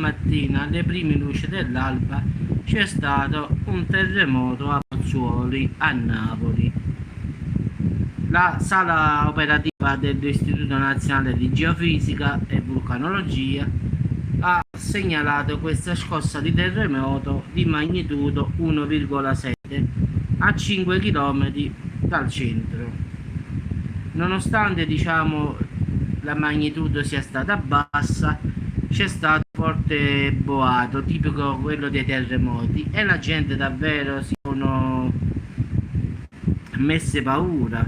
mattina alle prime luci dell'alba c'è stato un terremoto a Pozzuoli, a Napoli. La sala operativa dell'Istituto Nazionale di Geofisica e Vulcanologia ha segnalato questa scossa di terremoto di magnitudo 1,7 a 5 km dal centro. Nonostante la magnitudo sia stata bassa, c'è stato un forte boato tipico quello dei terremoti e la gente davvero si sono messe paura,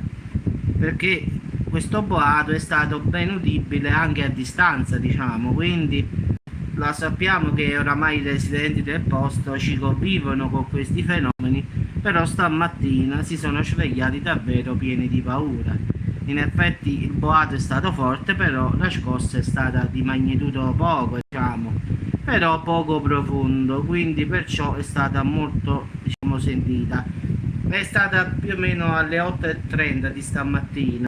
perché questo boato è stato ben udibile anche a distanza, quindi lo sappiamo che oramai i residenti del posto ci convivono con questi fenomeni, però stamattina si sono svegliati davvero pieni di paura. In effetti il boato è stato forte, però la scossa è stata di magnitudo poco, però poco profondo, quindi perciò è stata molto sentita. È stata più o meno alle 8:30 di stamattina,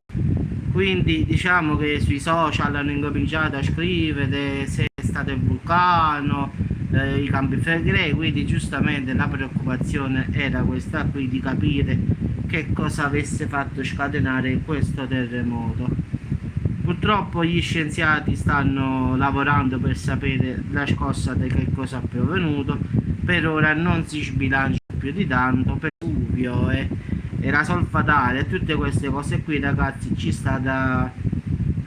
quindi diciamo che sui social hanno incominciato a scrivere se è stato il vulcano, i campi flegrei, quindi giustamente la preoccupazione era questa qui, di capire che cosa avesse fatto scatenare questo terremoto. Purtroppo gli scienziati stanno lavorando per sapere la scossa di che cosa è provenuto. Per ora non si sbilancia più di tanto, per Vesuvio e la solfatale e tutte queste cose qui, ragazzi, ci sta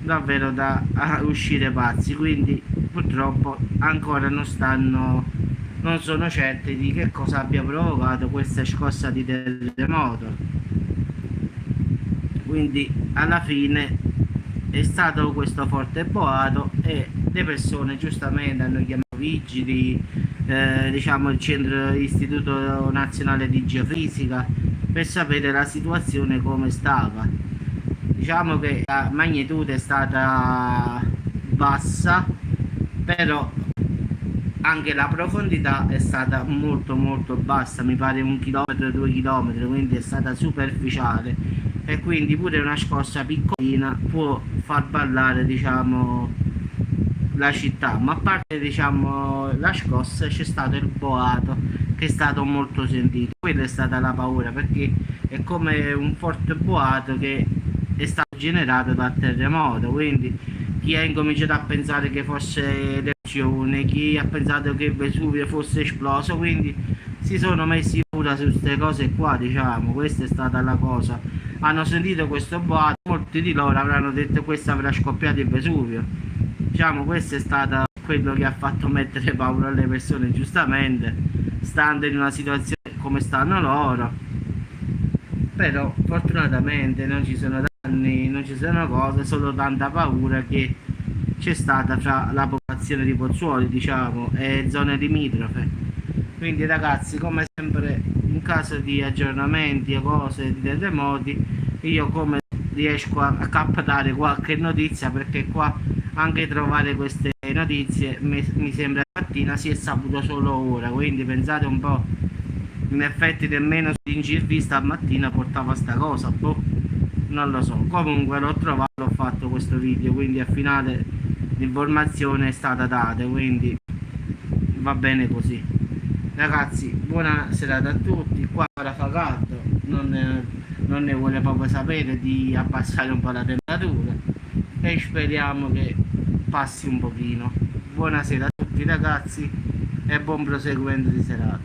davvero da uscire pazzi, quindi purtroppo ancora non sono certi di che cosa abbia provocato questa scossa di terremoto. Quindi alla fine è stato questo forte boato e le persone giustamente hanno chiamato vigili, il centro Istituto Nazionale di Geofisica, per sapere la situazione come stava. Diciamo che la magnitudo è stata bassa, però anche la profondità è stata molto bassa, mi pare 1 chilometro, 2 chilometri, quindi è stata superficiale, e quindi pure una scossa piccolina può far ballare la città. Ma a parte la scossa, c'è stato il boato che è stato molto sentito. Quella è stata la paura, perché è come un forte boato che è stato generato dal terremoto, quindi chi ha incominciato a pensare che fosse l'eruzione, chi ha pensato che Vesuvio fosse esploso, quindi si sono messi paura su queste cose qua, questa è stata la cosa. Hanno sentito questo boato, molti di loro avranno detto questo avrà scoppiato il Vesuvio. Questo è stato quello che ha fatto mettere paura alle persone, giustamente, stando in una situazione come stanno loro. Però fortunatamente non ci sono danni, non ci sono cose, solo tanta paura che c'è stata fra la popolazione di Pozzuoli, e zone limitrofe. Quindi ragazzi, come sempre, in caso di aggiornamenti e cose di terremoti, io come riesco a captare qualche notizia, perché qua anche trovare queste notizie mi sembra mattina si è saputo solo ora, quindi pensate un po', in effetti nemmeno Ingilvi stamattina portava sta cosa, non lo so. Comunque l'ho trovato, ho fatto questo video, quindi al finale l'informazione è stata data, quindi va bene così. Ragazzi, buona serata a tutti. Qua ora fa caldo, non ne vuole proprio sapere di abbassare un po' la temperatura, e speriamo che passi un pochino. Buonasera a tutti ragazzi e buon proseguimento di serata.